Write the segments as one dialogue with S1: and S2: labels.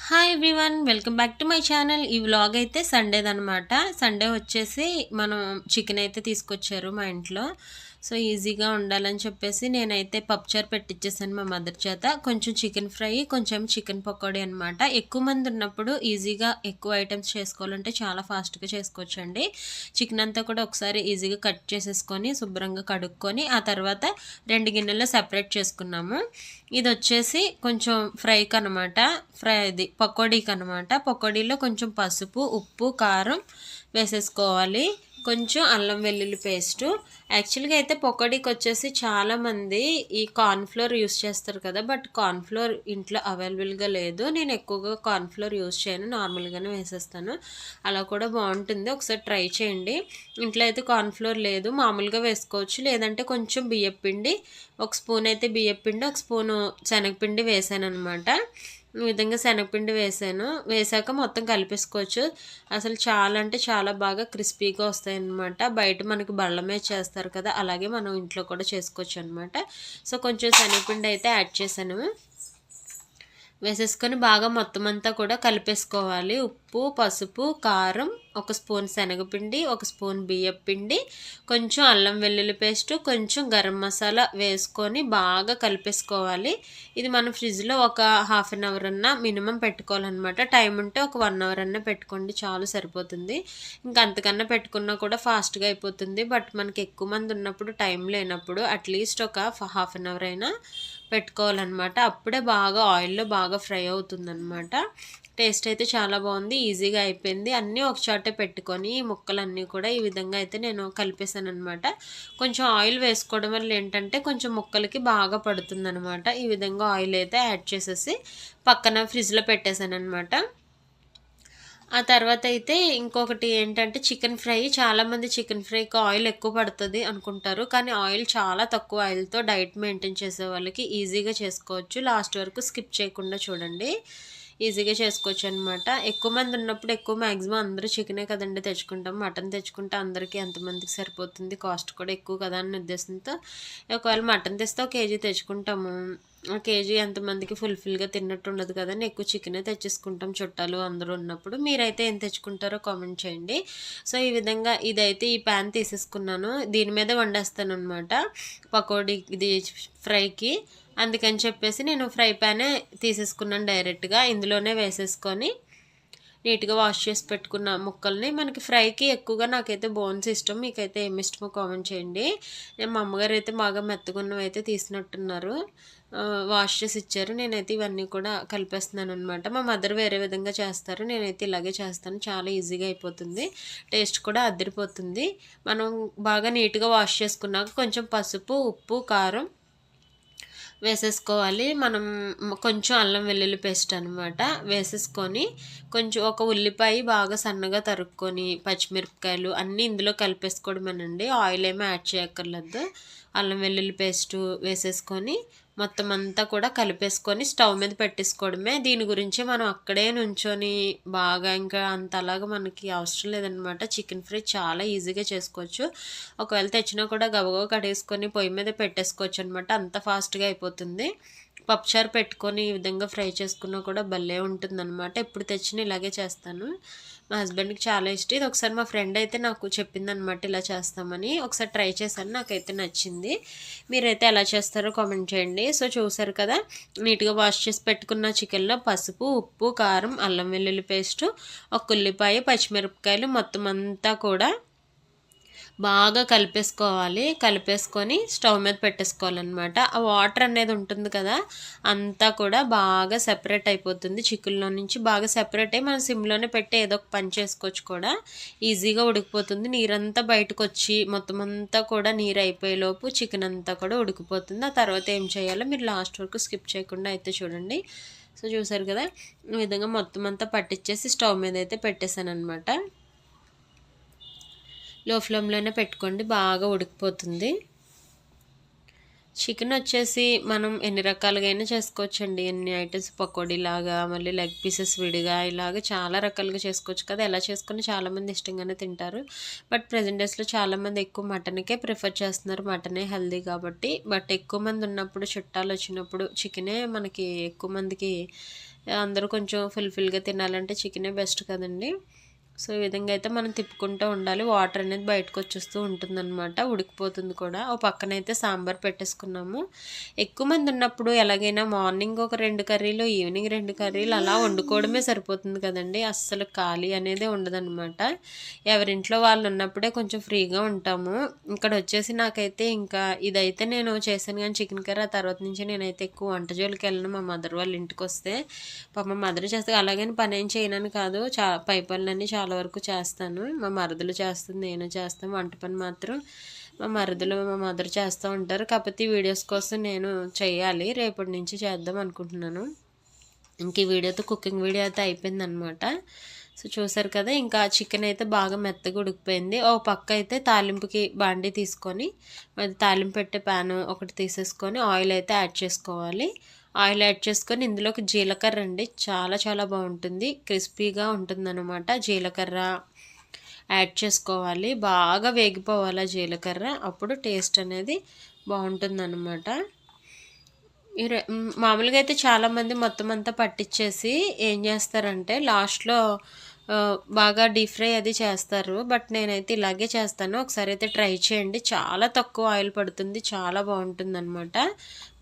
S1: Hi everyone, welcome back to my channel. ఈ vlog అయితే సండేదనమాట. Sunday వచ్చేసి మనం చికెన్ అయితే తీసుకొచ్చారు మా ఇంట్లో. సో ఈజీగా ఉండాలని చెప్పేసి నేనైతే పప్పుచారు పెట్టించేసాను మా మదర్ చేత. కొంచెం చికెన్ ఫ్రై, కొంచెం చికెన్ పకోడీ అనమాట. ఎక్కువ మంది ఉన్నప్పుడు ఈజీగా ఎక్కువ ఐటమ్స్ చేసుకోవాలంటే చాలా ఫాస్ట్గా చేసుకోవచ్చండి. చికెన్ అంతా కూడా ఒకసారి ఈజీగా కట్ చేసేసుకొని శుభ్రంగా కడుక్కొని ఆ తర్వాత 2 గిన్నెల్లో సెపరేట్ చేసుకున్నాము. ఇది వచ్చేసి కొంచెం ఫ్రైకి అనమాట, ఇది పకోడీకి అనమాట. పకోడీలో కొంచెం పసుపు, ఉప్పు, కారం వేసేసుకోవాలి. కొంచెం అల్లం వెల్లుల్లి పేస్టు. యాక్చువల్గా అయితే పకోడీకి వచ్చేసి చాలామంది ఈ కార్న్ఫ్లోర్ యూస్ చేస్తారు కదా, బట్ కార్న్ఫ్లోర్ ఇంట్లో అవైలబుల్గా లేదు. నేను ఎక్కువగా కార్న్ఫ్లోర్ యూస్ చేయను, నార్మల్గానే వేసేస్తాను. అలా కూడా బాగుంటుంది, ఒకసారి ట్రై చేయండి. ఇంట్లో అయితే కార్న్ఫ్లోర్ లేదు, మామూలుగా వేసుకోవచ్చు. లేదంటే కొంచెం బియ్యపిండి, ఒక స్పూన్ అయితే బియ్యపిండి, ఒక స్పూను శనగపిండి వేసాను అనమాట. ఈ విధంగా శనగపిండి వేసాక మొత్తం కలిపేసుకోవచ్చు. అసలు చాలా అంటే చాలా బాగా క్రిస్పీగా వస్తాయి అన్నమాట. బయట మనకి బళ్ళ మీద చేస్తారు కదా, అలాగే మనం ఇంట్లో కూడా చేసుకోవచ్చు అనమాట. సో కొంచెం శనగపిండి అయితే యాడ్ చేశాను. వేసేసుకొని బాగా మొత్తం అంతా కూడా కలిపేసుకోవాలి. ఉప్పు, పసుపు, కారం, ఒక స్పూన్ శనగపిండి, ఒక స్పూన్ బియ్యం పిండి, కొంచెం అల్లం వెల్లుల్లి పేస్ట్, కొంచెం గరం మసాలా వేసుకొని బాగా కలిపేసుకోవాలి. ఇది మనం ఫ్రిడ్జ్లో ఒక హాఫ్ అన్ అవర్ అన్నా మినిమం పెట్టుకోవాలన్నమాట. టైం ఉంటే ఒక 1 అవర్ అన్నా పెట్టుకోండి, చాలు సరిపోతుంది. ఇంకా అంతకన్నా పెట్టుకున్నా కూడా ఫాస్ట్గా అయిపోతుంది. బట్ మనకి ఎక్కువ మంది ఉన్నప్పుడు, టైం లేనప్పుడు అట్లీస్ట్ ఒక హాఫ్ అన్ అవర్ అయినా పెట్టుకోవాలన్నమాట. అప్పుడే బాగా ఆయిల్లో బాగా ఫ్రై అవుతుందన్నమాట. టేస్ట్ అయితే చాలా బాగుంది, ఈజీగా అయిపోయింది. అన్నీ ఒక చోటే పెట్టుకొని ముక్కలన్నీ కూడా ఈ విధంగా అయితే నేను కలిపేసాను అనమాట. కొంచెం ఆయిల్ వేసుకోవడం వల్ల ఏంటంటే కొంచెం ముక్కలకి బాగా పడుతుందన్నమాట. ఈ విధంగా ఆయిల్ అయితే యాడ్ చేసేసి పక్కన ఫ్రిడ్జ్లో పెట్టేశాను అనమాట. ఆ తర్వాత అయితే ఇంకొకటి ఏంటంటే చికెన్ ఫ్రై. చాలామంది చికెన్ ఫ్రైకి ఆయిల్ ఎక్కువ పడుతుంది అనుకుంటారు, కానీ ఆయిల్ చాలా తక్కువ ఆయిల్తో డైట్ మెయింటైన్ చేసే వాళ్ళకి ఈజీగా చేసుకోవచ్చు. లాస్ట్ వరకు స్కిప్ చేయకుండా చూడండి, ఈజీగా చేసుకోవచ్చు అనమాట. ఎక్కువ మంది ఉన్నప్పుడు మ్యాక్సిమం అందరూ చికెనే కదండి తెచ్చుకుంటాం. మటన్ తెచ్చుకుంటే అందరికీ ఎంతమందికి సరిపోతుంది, కాస్ట్ కూడా ఎక్కువ కదా అన్న ఉద్దేశంతో ఒకవేళ మటన్ తెస్తే 1 కేజీ తెచ్చుకుంటాము. 1 కేజీ ఎంతమందికి ఫుల్ఫిల్గా తిన్నట్టు ఉండదు కదండి, ఎక్కువ చికెనే తెచ్చేసుకుంటాం చుట్టాలు అందరూ ఉన్నప్పుడు. మీరైతే ఏం తెచ్చుకుంటారో కామెంట్ చేయండి. సో ఈ విధంగా ఇదైతే ఈ ప్యాన్ తీసేసుకున్నాను, దీని మీద వండేస్తాను అనమాట పకోడీ ఇది ఫ్రైకి. అందుకని చెప్పేసి నేను ఫ్రై ప్యానే తీసేసుకున్నాను డైరెక్ట్గా. ఇందులోనే వేసేసుకొని నీట్గా వాష్ చేసి పెట్టుకున్న ముక్కల్ని, మనకి ఫ్రైకి ఎక్కువగా నాకైతే బోన్స్ ఇష్టం, మీకైతే ఏమి ఇష్టమో కామెంట్ చేయండి. మా అమ్మగారు అయితే బాగా మెత్తగున్నవి అయితే తీసినట్టున్నారు, వాష్ చేసి ఇచ్చారు. నేనైతే ఇవన్నీ కూడా కలిపేస్తున్నాను అనమాట. మా మదర్ వేరే విధంగా చేస్తారు, నేనైతే ఇలాగే చేస్తాను. చాలా ఈజీగా అయిపోతుంది, టేస్ట్ కూడా అదిరిపోతుంది. మనం బాగా నీట్గా వాష్ చేసుకున్నాక కొంచెం పసుపు, ఉప్పు, కారం వేసేసుకోవాలి. మనం కొంచెం అల్లం వెల్లుల్లి పేస్ట్ అనమాట వేసేసుకొని, కొంచెం ఒక ఉల్లిపాయ బాగా సన్నగా తరుక్కొని, పచ్చిమిరపకాయలు అన్నీ ఇందులో కలిపేసుకోవడమేనండి. ఆయిల్ ఏమీ యాడ్ చేయక్కర్లేదు. అల్లం వెల్లుల్లి పేస్టు వేసేసుకొని మొత్తం అంతా కూడా కలిపేసుకొని స్టవ్ మీద పెట్టేసుకోవడమే. దీని గురించి మనం అక్కడే నుంచొని బాగా ఇంకా అంతలాగా మనకి అవసరం లేదనమాట. చికెన్ ఫ్రై చాలా ఈజీగా చేసుకోవచ్చు. ఒకవేళ తెచ్చినా కూడా గబగబా కడేసుకొని పొయ్యి మీద పెట్టేసుకోవచ్చు అనమాట, అంత ఫాస్ట్గా అయిపోతుంది. పప్పుచారు పెట్టుకొని ఈ విధంగా ఫ్రై చేసుకున్నా కూడా భలే ఉంటుందన్నమాట. ఎప్పుడు తెచ్చినా ఇలాగే చేస్తాను, మా హస్బెండ్కి చాలా ఇష్టం. ఇది ఒకసారి మా ఫ్రెండ్ అయితే నాకు చెప్పిందనమాట ఇలా చేస్తామని, ఒకసారి ట్రై చేశాను, నాకైతే నచ్చింది. మీరైతే ఎలా చేస్తారో కామెంట్ చేయండి. సో చూసారు కదా, నీట్గా వాష్ చేసి పెట్టుకున్న చికెన్లో పసుపు, ఉప్పు, కారం, అల్లం వెల్లుల్లి పేస్టు, ఒక ఉల్లిపాయ, పచ్చిమిరపకాయలు మొత్తం అంతా కూడా బాగా కలిపేసుకొని స్టవ్ మీద పెట్టేసుకోవాలన్నమాట. ఆ వాటర్ అనేది ఉంటుంది కదా, అంతా కూడా బాగా సెపరేట్ అయిపోతుంది చికెన్లో నుంచి. బాగా సెపరేట్ అయ్యి మనం సిమ్లోనే పెట్టి ఏదో ఒక పని చేసుకోవచ్చు కూడా, ఈజీగా ఉడికిపోతుంది. నీరంతా బయటకు వచ్చి మొత్తం అంతా కూడా నీరు అయిపోయేలోపు చికెన్ అంతా కూడా ఉడికిపోతుంది. ఆ తర్వాత ఏం చేయాలో మీరు లాస్ట్ వరకు స్కిప్ చేయకుండా అయితే చూడండి. సో చూసారు కదా, ఈ విధంగా మొత్తం అంతా పట్టించేసి స్టవ్ మీద అయితే పెట్టేశాను అనమాట. లో ఫ్లేమ్లోనే పెట్టుకోండి, బాగా ఉడికిపోతుంది. చికెన్ వచ్చేసి మనం ఎన్ని రకాలుగా అయినా చేసుకోవచ్చండి, ఎన్ని ఐటమ్స్ పకోడీలాగా, మళ్ళీ లెగ్ పీసెస్ విడిగా, ఇలాగ చాలా రకాలుగా చేసుకోవచ్చు కదా. ఎలా చేసుకుని చాలామంది ఇష్టంగానే తింటారు. బట్ ప్రజెంట్ డేస్లో చాలామంది ఎక్కువ మటన్కే ప్రిఫర్ చేస్తున్నారు, మటనే హెల్దీ కాబట్టి. బట్ ఎక్కువ మంది ఉన్నప్పుడు, చుట్టాలు వచ్చినప్పుడు చికెనే మనకి ఎక్కువ మందికి అందరూ కొంచెం ఫుల్ఫిల్గా తినాలంటే చికెనే బెస్ట్ కదండి. సో ఈ విధంగా అయితే మనం తిప్పుకుంటూ ఉండాలి. వాటర్ అనేది బయటకు వచ్చేస్తూ ఉంటుందన్నమాట, ఉడికిపోతుంది కూడా. ఓ పక్కనైతే సాంబార్ పెట్టేసుకున్నాము. ఎక్కువ మంది ఉన్నప్పుడు ఎలాగైనా మార్నింగ్ ఒక 2 కర్రీలు, ఈవినింగ్ 2 కర్రీలు అలా వండుకోవడమే సరిపోతుంది కదండి. అస్సలు ఖాళీ అనేదే ఉండదన్నమాట. ఎవరింట్లో వాళ్ళు ఉన్నప్పుడే కొంచెం ఫ్రీగా ఉంటాము. ఇక్కడ వచ్చేసి నాకైతే ఇంకా ఇదైతే నేను చేశాను కానీ చికెన్ కర్రీ, ఆ తర్వాత నుంచి నేనైతే ఎక్కువ వంట జోలికి వెళ్ళను. మా మదర్ వాళ్ళ ఇంటికి వస్తే పాప మా మదర్ చేస్తే, అలాగని పని ఏం చేయనని కాదు, పై పనులన్నీ చాలా వరకు చేస్తాను. మా మరదలు చేస్తుంది, నేను చేస్తాను. వంట పని మాత్రం మా మరదలు మా మదర్ చేస్తూ ఉంటారు. కాకపోతే ఈ వీడియోస్ కోసం నేను చేయాలి, రేపటి నుంచి చేద్దాం అనుకుంటున్నాను. ఇంక ఈ వీడియోతో కుకింగ్ వీడియో అయితే అయిపోయిందనమాట. సో చూసారు కదా, ఇంకా చికెన్ అయితే బాగా మెత్తగా ఉడికిపోయింది. ఓ పక్క అయితే తాలింపుకి బాండీ తీసుకొని తాలింపు పెట్టే ప్యాన్ ఒకటి తీసేసుకొని ఆయిల్ అయితే యాడ్ చేసుకోవాలి. ఆయిల్ యాడ్ చేసుకొని ఇందులోకి జీలకర్ర అండి, చాలా చాలా బాగుంటుంది, క్రిస్పీగా ఉంటుందన్నమాట. జీలకర్ర యాడ్ చేసుకోవాలి, బాగా వేగిపోవాలి జీలకర్ర, అప్పుడు టేస్ట్ అనేది బాగుంటుందన్నమాట. మామూలుగా అయితే చాలామంది మొత్తం అంతా పట్టించేసి ఏం చేస్తారంటే లాస్ట్లో బాగా డీప్ ఫ్రై అది చేస్తారు. బట్ నేనైతే ఇలాగే చేస్తాను. ఒకసారి అయితే ట్రై చేయండి, చాలా తక్కువ ఆయిల్ పడుతుంది, చాలా బాగుంటుంది అనమాట.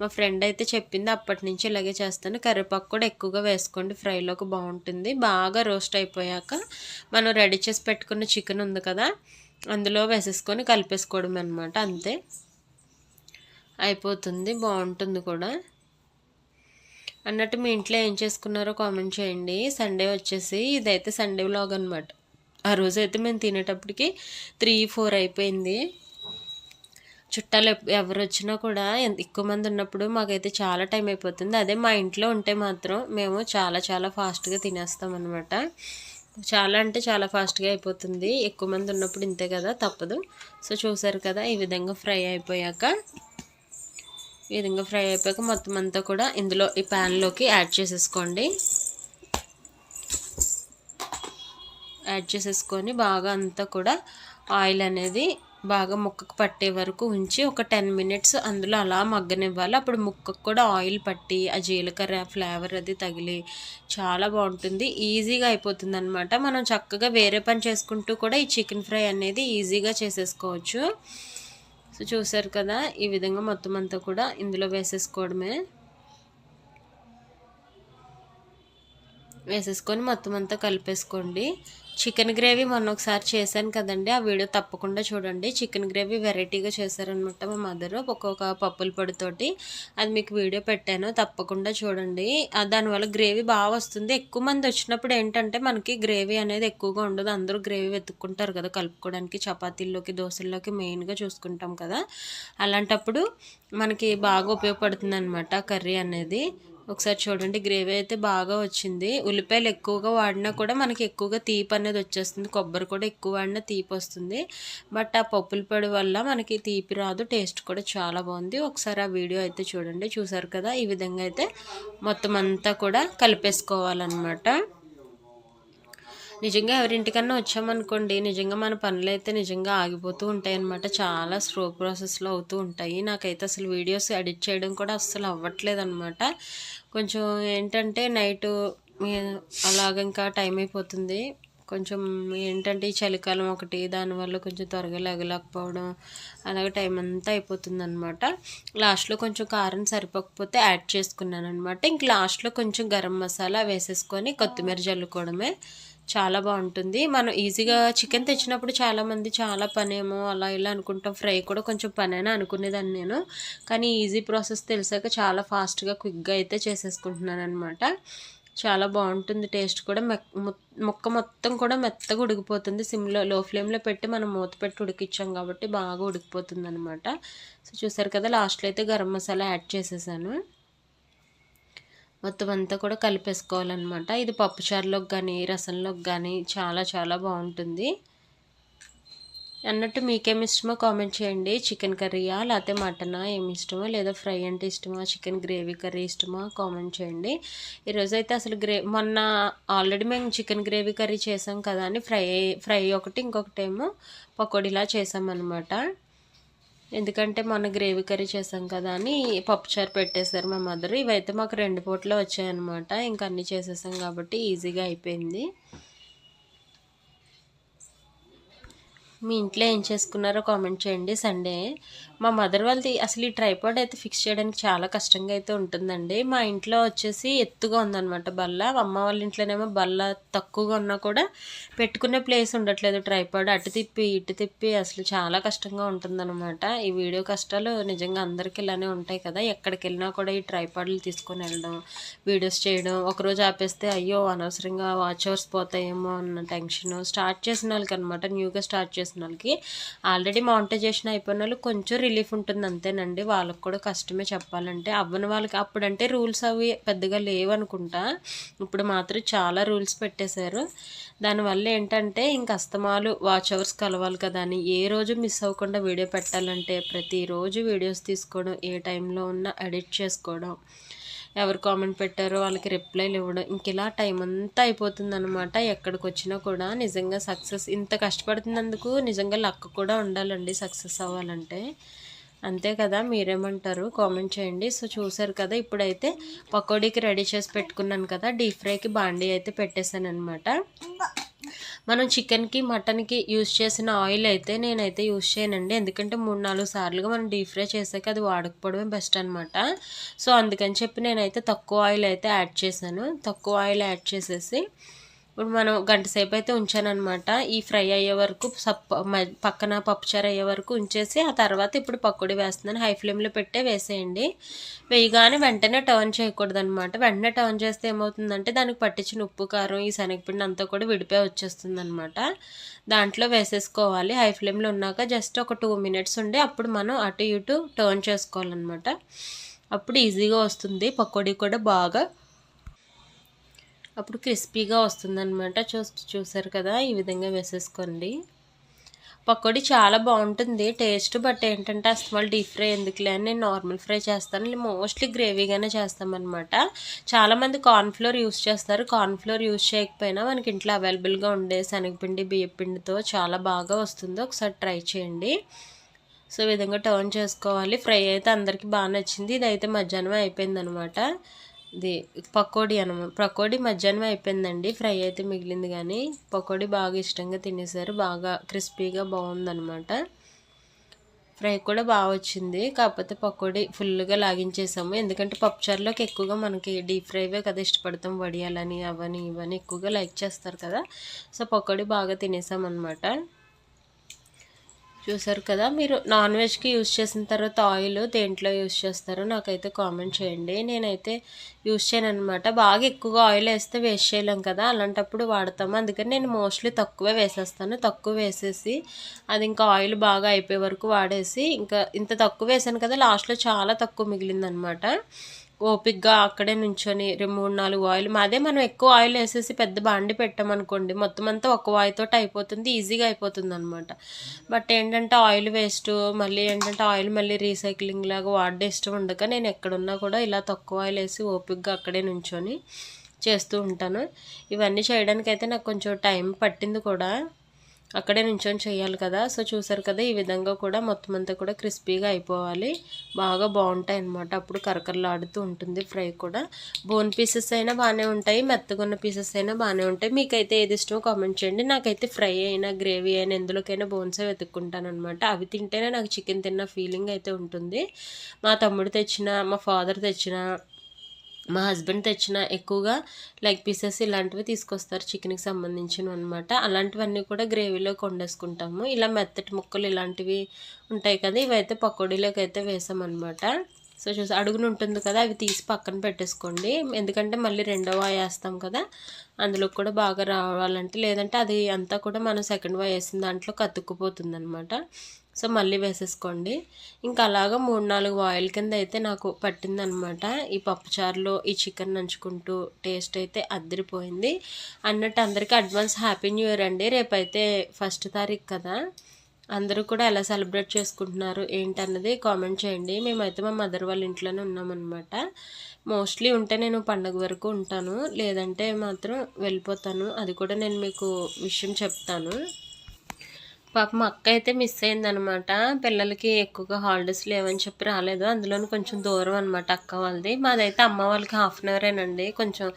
S1: మా ఫ్రెండ్ అయితే చెప్పింది, అప్పటి నుంచి ఇలాగే చేస్తాను. కరివేపాకు కూడా ఎక్కువగా వేసుకోండి, ఫ్రైలోకి బాగుంటుంది. బాగా రోస్ట్ అయిపోయాక మనం రెడీ చేసి పెట్టుకున్న చికెన్ ఉంది కదా, అందులో వేసేసుకొని కలిపేసుకోవడం అనమాట, అంతే అయిపోతుంది, బాగుంటుంది కూడా. అన్నట్టు మీ ఇంట్లో ఏం చేసుకున్నారో కామెంట్ చేయండి. సండే వచ్చేసి ఇదైతే సండే వ్లాగ్ అనమాట. ఆ రోజు అయితే మేము తినేటప్పటికి 3-4 అయిపోయింది. చుట్టాలు ఎవరు వచ్చినా కూడా ఎక్కువ మంది ఉన్నప్పుడు మాకైతే చాలా టైం అయిపోతుంది. అదే మా ఇంట్లో ఉంటే మాత్రం మేము చాలా చాలా ఫాస్ట్గా తినేస్తాం అనమాట. చాలా అంటే చాలా ఫాస్ట్గా అయిపోతుంది. ఎక్కువ మంది ఉన్నప్పుడు ఇంతే కదా, తప్పదు. సో చూసారు కదా, ఈ విధంగా ఫ్రై అయిపోయాక మొత్తం అంతా కూడా ఇందులో ఈ ప్యాన్లోకి యాడ్ చేసేసుకోండి. యాడ్ చేసేసుకొని బాగా అంతా కూడా ఆయిల్ అనేది బాగా ముక్కకు పట్టే వరకు ఉంచి ఒక 10 మినిట్స్ అందులో అలా మగ్గనివ్వాలి. అప్పుడు ముక్కకు కూడా ఆయిల్ పట్టి ఆ జీలకర్ర ఫ్లేవర్ అది తగిలి చాలా బాగుంటుంది, ఈజీగా అయిపోతుంది అనమాట. మనం చక్కగా వేరే పని చేసుకుంటూ కూడా ఈ చికెన్ ఫ్రై అనేది ఈజీగా చేసేసుకోవచ్చు. సో చూసారు కదా, ఈ విధంగా మొత్తం అంతా కూడా ఇందులో వేసేసుకొని మొత్తం అంతా కలిపేసుకోండి. చికెన్ గ్రేవీ మొన్న ఒకసారి చేశాను కదండి, ఆ వీడియో తప్పకుండా చూడండి. చికెన్ గ్రేవీ వెరైటీగా చేశారనమాట మా మదర్, ఒక్కొక్క పప్పుల పొడితోటి. అది మీకు వీడియో పెట్టాను, తప్పకుండా చూడండి. దానివల్ల గ్రేవీ బాగా వస్తుంది. ఎక్కువ మంది వచ్చినప్పుడు ఏంటంటే మనకి గ్రేవీ అనేది ఎక్కువగా ఉండదు, అందరూ గ్రేవీ వెతుక్కుంటారు కదా కలుపుకోవడానికి, చపాతీల్లోకి దోశల్లోకి మెయిన్గా చూసుకుంటాం కదా. అలాంటప్పుడు మనకి బాగా ఉపయోగపడుతుంది అనమాట కర్రీ అనేది. ఒకసారి చూడండి, గ్రేవీ అయితే బాగా వచ్చింది. ఉల్లిపాయలు ఎక్కువగా వాడినా కూడా మనకి ఎక్కువగా తీపి అనేది వచ్చేస్తుంది, కొబ్బరి కూడా ఎక్కువ వాడినా తీపి వస్తుంది. బట్ ఆ పప్పుల పొడి వల్ల మనకి తీపి రాదు, టేస్ట్ కూడా చాలా బాగుంది. ఒకసారి ఆ వీడియో అయితే చూడండి. చూసారు కదా, ఈ విధంగా అయితే మొత్తం అంతా కూడా కలిపేసుకోవాలన్నమాట. నిజంగా ఎవరింటికన్నా వచ్చామనుకోండి, నిజంగా మన పనులు అయితే నిజంగా ఆగిపోతూ ఉంటాయి అన్నమాట, చాలా స్లో ప్రాసెస్లో అవుతూ ఉంటాయి. నాకైతే అసలు వీడియోస్ ఎడిట్ చేయడం కూడా అస్సలు అవ్వట్లేదు అనమాట. కొంచెం ఏంటంటే నైటు అలాగ ఇంకా టైం అయిపోతుంది. కొంచెం ఏంటంటే ఈ చలికాలం ఒకటి, దానివల్ల కొంచెం త్వరగా లెగలేకపోవడం, అలాగే టైం అంతా అయిపోతుంది అనమాట. లాస్ట్లో కొంచెం కారం సరిపోకపోతే యాడ్ చేసుకున్నాను అనమాట. ఇంక లాస్ట్లో కొంచెం గరం మసాలా వేసేసుకొని కొత్తిమీర జల్లుకోవడమే, చాలా బాగుంటుంది. మనం ఈజీగా చికెన్ తెచ్చినప్పుడు చాలామంది చాలా పనేమో అలా ఇలా అనుకుంటాం, ఫ్రై కూడా కొంచెం పనైనా అనుకునేదాన్ని నేను. కానీ ఈజీ ప్రాసెస్ తెలిసాక చాలా ఫాస్ట్గా క్విక్గా అయితే చేసేసుకుంటున్నాను అనమాట. చాలా బాగుంటుంది, టేస్ట్ కూడా ముక్క మొత్తం కూడా మెత్తగా ఉడికిపోతుంది. లో ఫ్లేమ్లో పెట్టి మనం మూత పెట్టి ఉడికిచ్చాం కాబట్టి బాగా ఉడికిపోతుంది అనమాట. సో చూసారు కదా, లాస్ట్లో అయితే గరం మసాలా యాడ్ చేసేసాను. మొత్తం అంతా కూడా కలిపేసుకోవాలన్నమాట. ఇది పప్పుచారులోకి కానీ రసంలోకి కానీ చాలా చాలా బాగుంటుంది. అన్నట్టు మీకేమి ఇష్టమో కామెంట్ చేయండి. చికెన్ కర్రీయా లేకపోతే మటనా ఏమి ఇష్టమో, లేదా ఫ్రై అంటే ఇష్టమా, చికెన్ గ్రేవీ కర్రీ ఇష్టమా కామెంట్ చేయండి. ఈరోజైతే అసలు మొన్న ఆల్రెడీ మేము చికెన్ గ్రేవీ కర్రీ చేసాం కదా అని ఫ్రై ఒకటి, ఇంకొకటేమో పకోడీలా చేసామన్నమాట. ఎందుకంటే మొన్న గ్రేవీ కర్రీ చేసాం కదా అని పప్పుచారు పెట్టేశారు మా మదర్. ఇవైతే మాకు 2 పూటలు వచ్చాయన్నమాట. ఇంకా అన్నీ చేసేసాం కాబట్టి ఈజీగా అయిపోయింది. మీ ఇంట్లో ఏం చేసుకున్నారో కామెంట్ చేయండి. సండే మా మదర్ వాళ్ళది అసలు ఈ ట్రైపాడ్ అయితే ఫిక్స్ చేయడానికి చాలా కష్టంగా అయితే ఉంటుందండి. మా ఇంట్లో వచ్చేసి ఎత్తుగా ఉందన్నమాట బల్ల. అమ్మ వాళ్ళ ఇంట్లోనేమో బల్ల తక్కువగా ఉన్నా కూడా పెట్టుకునే ప్లేస్ ఉండట్లేదు. ట్రైపాడ్ అటు తిప్పి ఇటు తిప్పి అసలు చాలా కష్టంగా ఉంటుందన్నమాట. ఈ వీడియో కష్టాలు నిజంగా అందరికీ ఇలానే ఉంటాయి కదా. ఎక్కడికి వెళ్ళినా కూడా ఈ ట్రైపాడ్లు తీసుకొని వెళ్ళడం, వీడియోస్ చేయడం, ఒకరోజు ఆపేస్తే అయ్యో అనవసరంగా వాచ్ అవర్స్ పోతాయేమో అన్న టెన్షన్. స్టార్ట్ చేసిన వాళ్ళకి అనమాట, న్యూగా స్టార్ట్ చేసిన వాళ్ళకి. ఆల్రెడీ మానిటైజేషన్ అయిపోయిన వాళ్ళు కొంచెం రిలీఫ్ ఉంటుంది అంతేనండి. వాళ్ళకి కూడా కష్టమే చెప్పాలంటే. అవ్వని వాళ్ళకి అప్పుడంటే రూల్స్ అవి పెద్దగా లేవనుకుంటా, ఇప్పుడు మాత్రం చాలా రూల్స్ పెట్టేశారు. దానివల్ల ఏంటంటే ఇంక అస్తమాలు వాచ్ అవర్స్ కలవాలి కదా అని ఏ రోజు మిస్ అవ్వకుండా వీడియో పెట్టాలంటే ప్రతిరోజు వీడియోస్ తీసుకోవడం, ఏ టైంలో ఉన్నా ఎడిట్ చేసుకోవడం, ఎవరు కామెంట్ పెట్టారో వాళ్ళకి రిప్లైలు ఇవ్వడం, ఇంక ఇలా టైం అంతా అయిపోతుంది అనమాట. ఎక్కడికి వచ్చినా కూడా నిజంగా సక్సెస్ ఇంత కష్టపడుతున్నందుకు నిజంగా లక్ కూడా ఉండాలండి సక్సెస్ అవ్వాలంటే. అంతే కదా, మీరేమంటారు కామెంట్ చేయండి. సో చూసారు కదా, ఇప్పుడైతే పకోడీకి రెడీ చేసి పెట్టుకున్నాను కదా. డీప్ ఫ్రైకి బాండీ అయితే పెట్టేశాను అనమాట. మనం చికెన్కి మటన్కి యూజ్ చేసిన ఆయిల్ అయితే నేనైతే యూజ్ చేయనండి. ఎందుకంటే 3-4 సార్లుగా మనం డీప్ ఫ్రై చేసాక అది వాడకపోవడమే బెస్ట్ అనమాట. సో అందుకని చెప్పి నేనైతే తక్కువ ఆయిల్ అయితే యాడ్ చేశాను. తక్కువ ఆయిల్ యాడ్ చేసేసి ఇప్పుడు మనం గంట సేపు అయితే ఉంచానమాట. ఈ ఫ్రై అయ్యే వరకు పక్కన పప్పుచారు అయ్యే వరకు ఉంచేసి ఆ తర్వాత ఇప్పుడు పకోడీ వేస్తున్నాను. హై ఫ్లేమ్లో పెట్టే వేసేయండి. వేయగానే వెంటనే టర్న్ చేయకూడదు అనమాట. వెంటనే టర్న్ చేస్తే ఏమవుతుందంటే దానికి పట్టించిన ఉప్పు, కారం, ఈ శనగపిండి అంతా కూడా విడిపోయి వచ్చేస్తుంది అనమాట. దాంట్లో వేసేసుకోవాలి. హై ఫ్లేమ్లో ఉన్నాక జస్ట్ ఒక 2 మినిట్స్ ఉండి అప్పుడు మనం అటు ఇటు టర్న్ చేసుకోవాలన్నమాట. అప్పుడు ఈజీగా వస్తుంది పకోడీ కూడా బాగా, అప్పుడు క్రిస్పీగా వస్తుందన్నమాట. చూసారు కదా, ఈ విధంగా వేసేసుకోండి. పకోడీ చాలా బాగుంటుంది టేస్ట్. బట్ ఏంటంటే అస్తమాలు డీప్ ఫ్రై ఎందుకులే అని నేను నార్మల్ ఫ్రై చేస్తాను. మోస్ట్లీ గ్రేవీగానే చేస్తామన్నమాట. చాలామంది కార్న్ఫ్లోర్ యూస్ చేస్తారు. కార్న్ఫ్లోర్ యూస్ చేయకపోయినా మనకి ఇంట్లో అవైలబుల్గా ఉండే శనగపిండి, బియ్యపిండితో చాలా బాగా వస్తుంది. ఒకసారి ట్రై చేయండి. సో ఈ విధంగా టర్న్ చేసుకోవాలి. ఫ్రై అయితే అందరికీ బాగా నచ్చింది. ఇదైతే మధ్యాహ్నం అయిపోయిందనమాట. ఇది పకోడీ మధ్యాహ్నం అయిపోయిందండి. ఫ్రై అయితే మిగిలింది కానీ పకోడీ బాగా ఇష్టంగా తినేసారు. బాగా క్రిస్పీగా బాగుందనమాట. ఫ్రై కూడా బాగా వచ్చింది. కాకపోతే పకోడీ ఫుల్గా లాగించేసాము. ఎందుకంటే పప్పుచారులోకి ఎక్కువగా మనకి డీప్ ఫ్రైవే కదా ఇష్టపడతాం. వడియాలని అవని ఇవన్నీ ఎక్కువగా లైక్ చేస్తారు కదా. సో పకోడీ బాగా తినేసామన్నమాట. చూసారు కదా, మీరు నాన్ వెజ్కి యూజ్ చేసిన తర్వాత ఆయిల్ దేంట్లో యూజ్ చేస్తారో నాకైతే కామెంట్ చేయండి. నేనైతే యూజ్ చేయను అనమాట. బాగా ఎక్కువగా ఆయిల్ వేస్తే వేస్ట్ చేయలేం కదా, అలాంటప్పుడు వాడతాము. అందుకని నేను మోస్ట్లీ తక్కువే వేసేస్తాను. తక్కువ వేసేసి అది ఇంకా ఆయిల్ బాగా అయిపోయే వరకు వాడేసి, ఇంకా ఇంత తక్కువ వేసాను కదా, లాస్ట్లో చాలా తక్కువ మిగిలిందనమాట. ఓపిక్గా అక్కడే నుంచొని 3-4 ఆయిల్, అదే మనం ఎక్కువ ఆయిల్ వేసేసి పెద్ద బాండి పెట్టామనుకోండి మొత్తం అంతా ఒక వాయితో అయిపోతుంది, ఈజీగా అయిపోతుంది అనమాట. బట్ ఏంటంటే ఆయిల్ వేస్ట్, మళ్ళీ ఏంటంటే ఆయిల్ మళ్ళీ రీసైక్లింగ్ లాగా వాడే ఇష్టం ఉండక నేను ఎక్కడున్నా కూడా ఇలా తక్కువ ఆయిల్ వేసి ఓపిక్గా అక్కడే నుంచొని చేస్తూ ఉంటాను. ఇవన్నీ చేయడానికి అయితే నాకు కొంచెం టైం పట్టింది కూడా, అక్కడే నుంచొని చేయాలి కదా. సో చూసారు కదా, ఈ విధంగా కూడా మొత్తం అంతా కూడా క్రిస్పీగా అయిపోవాలి. బాగా బాగుంటాయి అన్నమాట. అప్పుడు కరకరలాడుతూ ఉంటుంది ఫ్రై కూడా. బోన్ పీసెస్ అయినా బాగానే ఉంటాయి, మెత్తగున్న పీసెస్ అయినా బాగానే ఉంటాయి. మీకైతే ఏది ఇష్టమో కామెంట్ చేయండి. నాకైతే ఫ్రై అయినా గ్రేవీ అయినా ఎందులోకైనా బోన్సే వెతుక్కుంటాను అనమాట. అవి తింటేనే నాకు చికెన్ తిన్న ఫీలింగ్ అయితే ఉంటుంది. మా తమ్ముడు తెచ్చిన, మా ఫాదర్ తెచ్చిన, మా హస్బెండ్ తెచ్చిన ఎక్కువగా లెగ్ పీసెస్ ఇలాంటివి తీసుకొస్తారు చికెన్కి సంబంధించినవి అనమాట. అలాంటివన్నీ కూడా గ్రేవీలోకి వండేసుకుంటాము. ఇలా మెత్తటి ముక్కలు ఇలాంటివి ఉంటాయి కదా, ఇవైతే పకోడీలోకి అయితే వేసామన్నమాట. సో చూసి అడుగును ఉంటుంది కదా, అవి తీసి పక్కన పెట్టేసుకోండి. ఎందుకంటే మళ్ళీ రెండో వాయి వేస్తాం కదా, అందులో కూడా బాగా రావాలంటే, లేదంటే అది అంతా కూడా మనం సెకండ్ వాయి వేసిన దాంట్లో కతుక్కుపోతుంది అనమాట. సో మళ్ళీ వేసేసుకోండి. ఇంకా అలాగా 3-4 ఆయిల్ కింద అయితే నాకు పట్టిందనమాట. ఈ పప్పుచారులో ఈ చికెన్ నంచుకుంటూ టేస్ట్ అయితే అద్దరిపోయింది. అన్నట్టు అందరికీ అడ్వాన్స్ హ్యాపీ న్యూ ఇయర్ అండి. రేపైతే 1వ తారీఖు కదా, అందరూ కూడా ఎలా సెలబ్రేట్ చేసుకుంటున్నారు ఏంటన్నది కామెంట్ చేయండి. మేమైతే మా మదర్ వాళ్ళ ఇంట్లోనే ఉన్నామన్నమాట. మోస్ట్లీ ఉంటే నేను పండగ వరకు ఉంటాను, లేదంటే మాత్రం వెళ్ళిపోతాను. అది కూడా నేను మీకు విషయం చెప్తాను. పాపం మా అక్క అయితే మిస్ అయిందనమాట. పిల్లలకి ఎక్కువగా హాలిడేస్ లేవని చెప్పి రాలేదు. అందులోనూ కొంచెం దూరం అనమాట అక్క వాళ్ళది. మాదైతే అమ్మ వాళ్ళకి హాఫ్ అన్ అవరేనండి, కొంచెం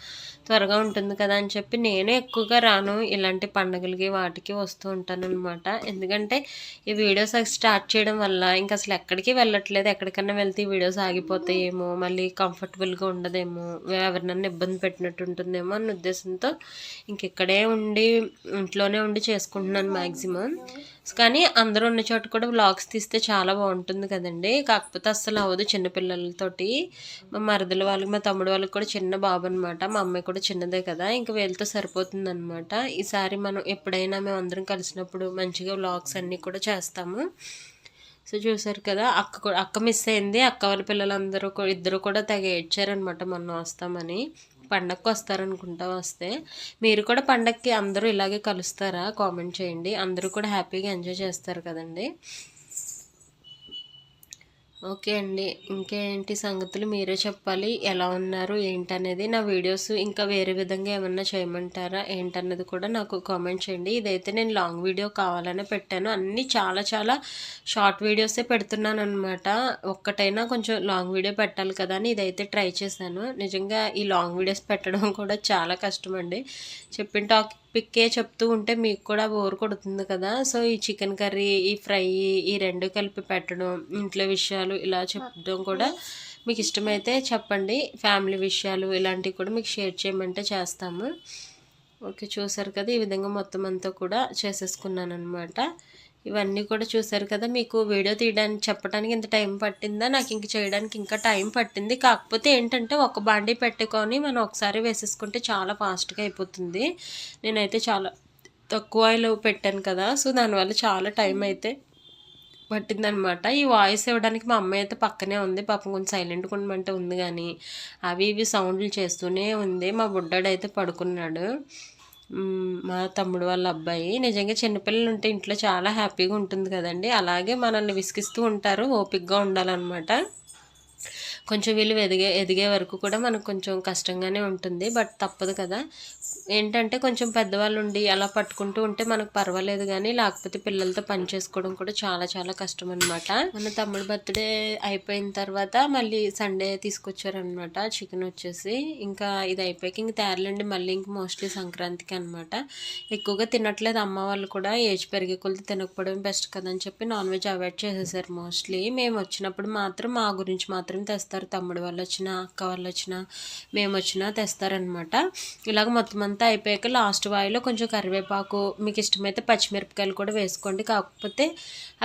S1: త్వరగా ఉంటుంది కదా అని చెప్పి నేను ఎక్కువగా రాను. ఇలాంటి పండుగలకి వాటికి వస్తూ ఉంటానన్నమాట. ఎందుకంటే ఈ వీడియోస్ స్టార్ట్ చేయడం వల్ల ఇంకా అసలు ఎక్కడికి వెళ్ళట్లేదు. ఎక్కడికన్నా వెళ్తే ఈ వీడియోస్ ఆగిపోతాయేమో, మళ్ళీ కంఫర్టబుల్గా ఉండదేమో, ఎవరినన్నా ఇబ్బంది పెట్టినట్టు ఉంటుందేమో అన్న ఉద్దేశంతో ఇంకెక్కడే ఉండి ఇంట్లోనే ఉండి చేసుకుంటున్నాను మ్యాక్సిమం. కానీ అందరూ ఉన్న చోట కూడా వ్లాగ్స్ తీస్తే చాలా బాగుంటుంది కదండి. కాకపోతే అస్సలు అవ్వదు చిన్నపిల్లలతోటి. మా మరదల వాళ్ళకి, మా తమ్ముడు వాళ్ళకి కూడా చిన్న బాబు అనమాట. మా అమ్మాయి కూడా చిన్నదే కదా, ఇంకా వీళ్ళతో సరిపోతుంది అనమాట. ఈసారి మనం ఎప్పుడైనా మేము అందరం కలిసినప్పుడు మంచిగా వ్లాగ్స్ అన్నీ కూడా చేస్తాము. సో చూసారు కదా, అక్క మిస్ అయింది. అక్క వాళ్ళ పిల్లలందరూ ఇద్దరు కూడా తెగ ఏడ్చారనమాట మొన్న వస్తామని. పండగకి వస్తారనుకుంటా. వస్తే మీరు కూడా పండగకి అందరూ ఇలాగే కలుస్తారా? కామెంట్ చేయండి. అందరూ కూడా హ్యాపీగా ఎంజాయ్ చేస్తారు కదండి. ఓకే అండి, ఇంకేంటి సంగతులు మీరే చెప్పాలి. ఎలా ఉన్నారు ఏంటనేది. నా వీడియోస్ ఇంకా వేరే విధంగా ఏమన్నా చేయమంటారా ఏంటన్నది కూడా నాకు కామెంట్ చేయండి. ఇదైతే నేను లాంగ్ వీడియో కావాలనే పెట్టాను. అన్నీ చాలా చాలా షార్ట్ వీడియోసే పెడుతున్నాను అనమాట. ఒక్కటైనా కొంచెం లాంగ్ వీడియో పెట్టాలి కదా అని ఇదైతే ట్రై చేశాను. నిజంగా ఈ లాంగ్ వీడియోస్ పెట్టడం కూడా చాలా కష్టం అండి. చెప్పిన టాపిక్కే చెప్తూ ఉంటే మీకు కూడా బోర్ కొడుతుంది కదా. సో ఈ చికెన్ కర్రీ, ఈ ఫ్రై, ఈ రెండు కలిపి పెట్టడం, ఇంట్లో విషయాలు ఇలా చెప్పడం కూడా మీకు ఇష్టమైతే చెప్పండి. ఫ్యామిలీ విషయాలు ఇలాంటివి కూడా మీకు షేర్ చేయమంటే చేస్తాము. ఓకే, చూసారు కదా, ఈ విధంగా మొత్తం అంతా కూడా చేసేసుకున్నాను అనమాట. ఇవన్నీ కూడా చూసారు కదా. మీకు వీడియో తీయడానికి చెప్పడానికి ఇంత టైం పట్టిందా? నాకు ఇంక చేయడానికి ఇంకా టైం పట్టింది. కాకపోతే ఏంటంటే ఒక బాండీ పెట్టుకొని మనం ఒకసారి వేసేసుకుంటే చాలా ఫాస్ట్గా అయిపోతుంది. నేనైతే చాలా తక్కువ ఆయిల్ పెట్టాను కదా, సో దానివల్ల చాలా టైం అయితే పట్టిందనమాట. ఈ వాయిస్ ఇవ్వడానికి మా అమ్మాయి అయితే పక్కనే ఉంది. పాపం కొంచెం సైలెంట్గా ఉండమంటే ఉంది, కానీ అవి ఇవి సౌండ్లు చేస్తూనే ఉంది. మా బుడ్డాడు అయితే పడుకున్నాడు, మా తమ్ముడు వాళ్ళ అబ్బాయి. నిజంగా చిన్నపిల్లలు ఉంటే ఇంట్లో చాలా హ్యాపీగా ఉంటుంది కదండి. అలాగే మనల్ని విసిగిస్తూ ఉంటారు, ఓపికగా ఉండాలన్నమాట. కొంచెం వీళ్ళు ఎదిగే వరకు కూడా మనకు కొంచెం కష్టంగానే ఉంటుంది, బట్ తప్పదు కదా. ఏంటంటే కొంచెం పెద్దవాళ్ళు ఉండి అలా పట్టుకుంటూ ఉంటే మనకు పర్వాలేదు, కానీ లేకపోతే పిల్లలతో పని చేసుకోవడం కూడా చాలా చాలా కష్టం అనమాట. మన తమ్ముడు బర్త్డే అయిపోయిన తర్వాత మళ్ళీ సండే తీసుకొచ్చారనమాట చికెన్ వచ్చేసి. ఇంకా ఇది అయిపోయాక ఇంక తేరలండి మళ్ళీ ఇంక మోస్ట్లీ సంక్రాంతికి అనమాట. ఎక్కువగా తినట్లేదు అమ్మ వాళ్ళు కూడా, ఏజ్ పెరిగే కొలిది తినకపోవడం బెస్ట్ కదని చెప్పి నాన్ వెజ్ అవాయిడ్ చేసేసారు మోస్ట్లీ. మేము వచ్చినప్పుడు మాత్రం మా గురించి మాత్రం తెస్తారు. తమ్ముడు వాళ్ళు వచ్చినా, అక్క వాళ్ళు వచ్చినా, మేము వచ్చినా తెస్తారనమాట. ఇలాగ మొత్తం అంతా అయిపోయాక లాస్ట్ వాయిలో కొంచెం కరివేపాకు, మీకు ఇష్టమైతే పచ్చిమిరపకాయలు కూడా వేసుకోండి. కాకపోతే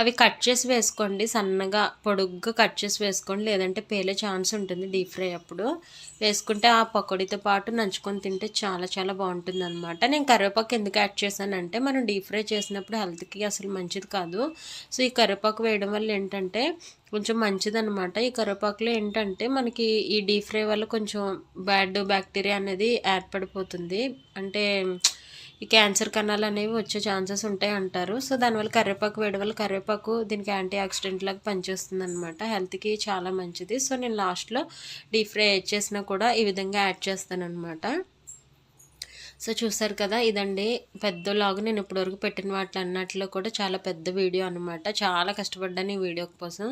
S1: అవి కట్ చేసి వేసుకోండి, సన్నగా పొడుగ్గా కట్ చేసి వేసుకోండి, లేదంటే పేలే ఛాన్స్ ఉంటుంది డీప్ ఫ్రై అప్పుడు. వేసుకుంటే ఆ పకోడీతో పాటు నంచుకొని తింటే చాలా చాలా బాగుంటుంది అనమాట. నేను కరివేపాకు ఎందుకు యాడ్ చేశానంటే మనం డీప్ ఫ్రై చేసినప్పుడు హెల్త్కి అసలు మంచిది కాదు. సో ఈ కరివేపాకు వేయడం వల్ల ఏంటంటే కొంచెం మంచిదన్నమాట. ఈ కరివేపాకులో ఏంటంటే మనకి ఈ డీప్ ఫ్రై వల్ల కొంచెం బ్యాడ్ బ్యాక్టీరియా అనేది ఏర్పడిపోతుంది. అంటే ఈ క్యాన్సర్ కణాలు అనేవి వచ్చే ఛాన్సెస్ ఉంటాయి అంటారు. సో దానివల్ల కరివేపాకు వేయడం వల్ల కరివేపాకు దీనికి యాంటీ ఆక్సిడెంట్ లాగా పనిచేస్తుంది అనమాట. హెల్త్కి చాలా మంచిది. సో నేను లాస్ట్లో డీప్ ఫ్రై చేసినా కూడా ఈ విధంగా యాడ్ చేస్తాను అనమాట. సో చూసారు కదా, ఇదండి పెద్ద వ్లాగ్. నేను ఇప్పటివరకు పెట్టిన వాటి అన్నట్లో కూడా చాలా పెద్ద వీడియో అనమాట. చాలా కష్టపడ్డాను ఈ వీడియో కోసం.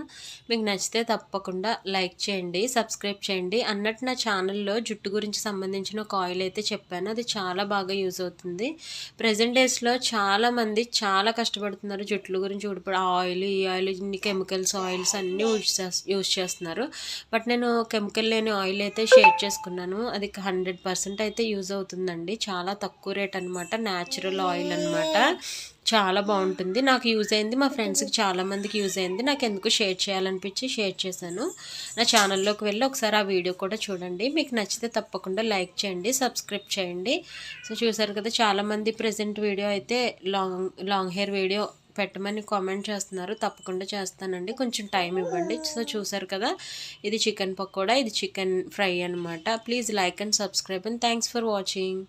S1: మీకు నచ్చితే తప్పకుండా లైక్ చేయండి, సబ్స్క్రైబ్ చేయండి. అన్నట్టు నా ఛానల్లో జుట్టు గురించి సంబంధించిన ఒక ఆయిల్ అయితే చెప్పాను, అది చాలా బాగా యూజ్ అవుతుంది. ప్రజెంట్ డేస్లో చాలామంది చాలా కష్టపడుతున్నారు జుట్ల గురించి. ఆ ఆయిల్, ఈ ఆయిల్, ఇన్ని కెమికల్స్ ఆయిల్స్ అన్నీ యూజ్ చేస్తున్నారు. బట్ నేను కెమికల్ లేని ఆయిల్ అయితే షేర్ చేసుకున్నాను. అది 100% అయితే యూజ్ అవుతుందండి. చాలా తక్కువ రేట్ అనమాట, న్యాచురల్ ఆయిల్ అనమాట. చాలా బాగుంటుంది. నాకు యూజ్ అయింది, మా ఫ్రెండ్స్కి చాలామందికి యూజ్ అయింది. నాకు ఎందుకు షేర్ చేయాలనిపించి షేర్ చేశాను. నా ఛానల్లోకి వెళ్ళి ఒకసారి ఆ వీడియో కూడా చూడండి. మీకు నచ్చితే తప్పకుండా లైక్ చేయండి, సబ్స్క్రైబ్ చేయండి. సో చూసారు కదా, చాలామంది ప్రజెంట్ వీడియో అయితే లాంగ్ హెయిర్ వీడియో పెట్టమని కామెంట్ చేస్తున్నారు. తప్పకుండా చేస్తానండి, కొంచెం టైం ఇవ్వండి. సో చూసారు కదా, ఇది చికెన్ పకోడా, ఇది చికెన్ ఫ్రై అనమాట. Please like and subscribe and thanks for watching.